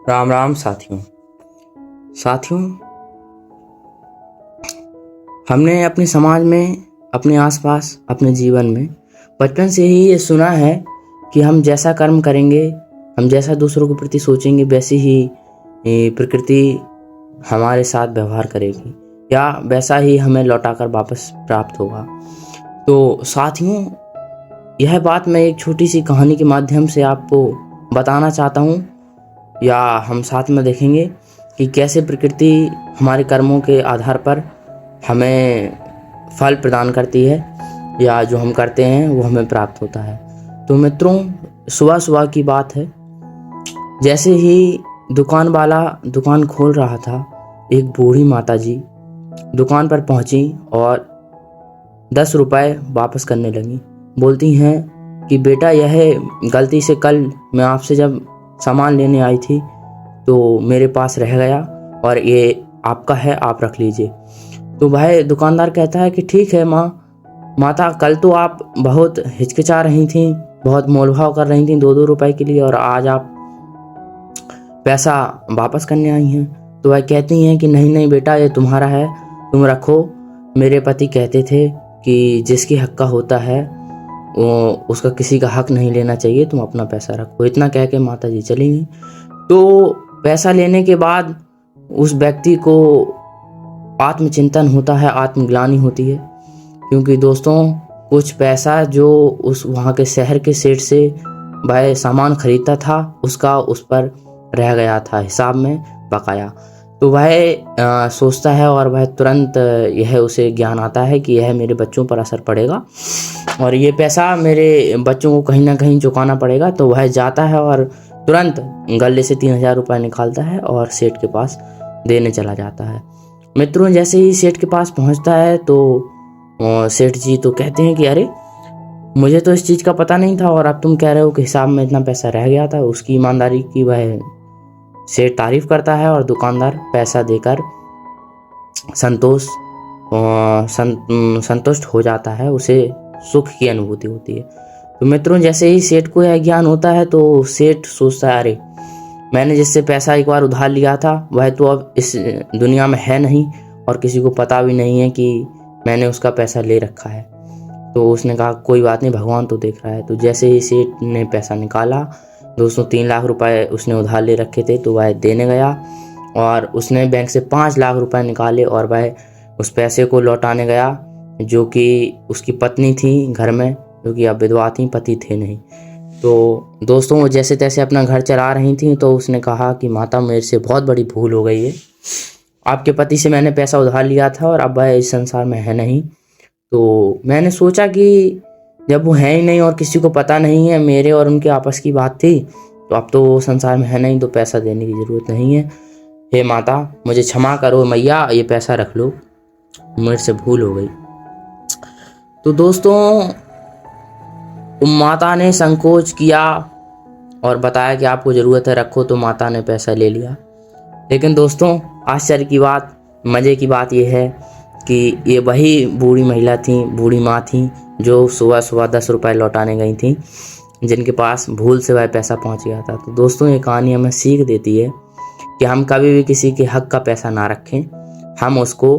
राम राम साथियों। साथियों, हमने अपने समाज में, अपने आसपास, अपने जीवन में बचपन से ही ये सुना है कि हम जैसा कर्म करेंगे, हम जैसा दूसरों के प्रति सोचेंगे, वैसी ही प्रकृति हमारे साथ व्यवहार करेगी या वैसा ही हमें लौटाकर वापस प्राप्त होगा। तो साथियों, यह बात मैं एक छोटी सी कहानी के माध्यम से आपको बताना चाहता हूँ, या हम साथ में देखेंगे कि कैसे प्रकृति हमारे कर्मों के आधार पर हमें फल प्रदान करती है, या जो हम करते हैं वो हमें प्राप्त होता है। तो मित्रों, सुबह सुबह की बात है। जैसे ही दुकान वाला दुकान खोल रहा था, एक बूढ़ी माता जी दुकान पर पहुंची और 10 रुपए वापस करने लगी। बोलती हैं कि बेटा, यह गलती से कल मैं आपसे जब सामान लेने आई थी तो मेरे पास रह गया और ये आपका है, आप रख लीजिए। तो भाई दुकानदार कहता है कि ठीक है माता, कल तो आप बहुत हिचकिचा रही थी, बहुत मोलभाव कर रही थी 2-2 रुपए के लिए, और आज आप पैसा वापस करने आई हैं। तो वह कहती हैं कि नहीं नहीं बेटा, ये तुम्हारा है, तुम रखो। मेरे पति कहते थे कि जिसकी हक का होता है वो उसका किसी का हक नहीं लेना चाहिए, तुम अपना पैसा रखो। इतना कह के माता जी चली गई। तो पैसा लेने के बाद उस व्यक्ति को आत्मचिंतन होता है, आत्मग्लानि होती है, क्योंकि दोस्तों कुछ पैसा जो उस वहाँ के शहर के सेठ से वह सामान खरीदता था उसका उस पर रह गया था, हिसाब में बकाया। तो वह सोचता है और वह तुरंत यह उसे ज्ञान आता है कि यह मेरे बच्चों पर असर पड़ेगा और ये पैसा मेरे बच्चों को कहीं ना कहीं चुकाना पड़ेगा। तो वह जाता है और तुरंत गले से 3000 रुपये निकालता है और सेठ के पास देने चला जाता है। मित्रों, जैसे ही सेठ के पास पहुंचता है तो सेठ जी तो कहते हैं कि अरे, मुझे तो इस चीज़ का पता नहीं था और अब तुम कह रहे हो कि हिसाब में इतना पैसा रह गया था। उसकी ईमानदारी की वह सेठ तारीफ करता है और दुकानदार पैसा देकर संतुष्ट हो जाता है, उसे सुख की अनुभूति होती है। तो मित्रों, जैसे ही सेठ को यह ज्ञान होता है तो सेठ सोचता है, अरे मैंने जिससे पैसा एक बार उधार लिया था वह तो अब इस दुनिया में है नहीं और किसी को पता भी नहीं है कि मैंने उसका पैसा ले रखा है। तो उसने कहा कोई बात नहीं, भगवान तो देख रहा है। तो जैसे ही सेठ ने पैसा निकाला, दोस्तों 3 लाख रुपए उसने उधार ले रखे थे, तो वह देने गया और उसने बैंक से 5 लाख रुपए निकाले और वह उस पैसे को लौटाने गया, जो कि उसकी पत्नी थी घर में, जो कि अब विधवा थी, पति थे नहीं। तो दोस्तों, वो जैसे तैसे अपना घर चला रही थी। तो उसने कहा कि माता, मेरे से बहुत बड़ी भूल हो गई है, आपके पति से मैंने पैसा उधार लिया था और अब वह इस संसार में है नहीं। तो मैंने सोचा कि जब वो है ही नहीं और किसी को पता नहीं है, मेरे और उनके आपस की बात थी, तो अब तो वो संसार में है नहीं, तो पैसा देने की ज़रूरत नहीं है। हे माता, मुझे क्षमा करो मैया, ये पैसा रख लो, मेरे से भूल हो गई। तो दोस्तों, माता ने संकोच किया और बताया कि आपको ज़रूरत है, रखो। तो माता ने पैसा ले लिया। लेकिन दोस्तों, आश्चर्य की बात, मज़े की बात यह है कि ये वही बूढ़ी महिला थी, बूढ़ी माँ थी, जो सुबह सुबह 10 रुपये लौटाने गई थी, जिनके पास भूल से वह पैसा पहुंच गया था। तो दोस्तों, ये कहानी हमें सीख देती है कि हम कभी भी किसी के हक का पैसा ना रखें, हम उसको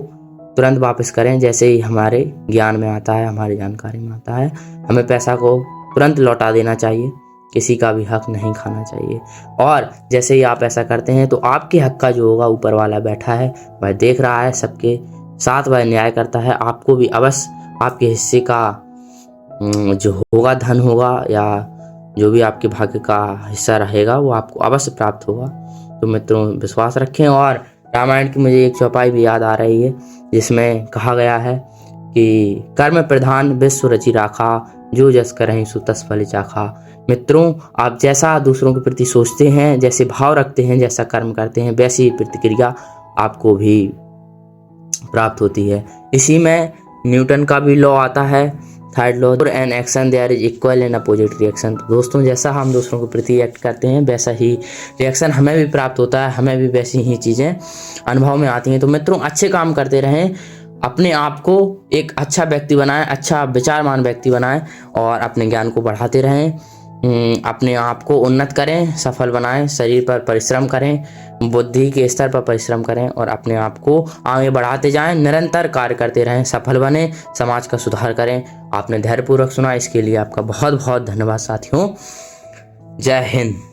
तुरंत वापस करें। जैसे ही हमारे ज्ञान में आता है, हमारी जानकारी में आता है, हमें पैसा को तुरंत लौटा देना चाहिए, किसी का भी हक नहीं खाना चाहिए। और जैसे ही आप ऐसा करते हैं तो आपके हक का जो होगा, ऊपर वाला बैठा है, वह देख रहा है, सबके साथ वह न्याय करता है। आपको भी अवश्य आपके हिस्से का जो होगा, धन होगा या जो भी आपके भाग्य का हिस्सा रहेगा, वो आपको अवश्य प्राप्त होगा। तो मित्रों, विश्वास रखें। और रामायण की मुझे एक चौपाई भी याद आ रही है, जिसमें कहा गया है कि कर्म प्रधान विश्व रचि राखा, जो जस करहिं सो तस फल चाखा। मित्रों, आप जैसा दूसरों के प्रति सोचते हैं, जैसे भाव रखते हैं, जैसा कर्म करते हैं, वैसी प्रतिक्रिया आपको भी प्राप्त होती है। इसी में न्यूटन का भी लॉ आता है, third law, an action there is equal and opposite reaction. दोस्तों, जैसा हम दूसरों के प्रति एक्ट करते हैं, वैसा ही रिएक्शन हमें भी प्राप्त होता है, हमें भी वैसी ही चीज़ें अनुभव में आती हैं। तो मित्रों, अच्छे काम करते रहें, अपने आप को एक अच्छा व्यक्ति बनाएं, अच्छा विचारमान व्यक्ति बनाएं और अपने ज्ञान को बढ़ाते रहें। अपने आप को उन्नत करें, सफल बनाएं, शरीर पर परिश्रम करें, बुद्धि के स्तर पर परिश्रम करें और अपने आप को आगे बढ़ाते जाएं, निरंतर कार्य करते रहें, सफल बने, समाज का सुधार करें। आपने धैर्यपूर्वक सुना, इसके लिए आपका बहुत बहुत धन्यवाद साथियों। जय हिंद।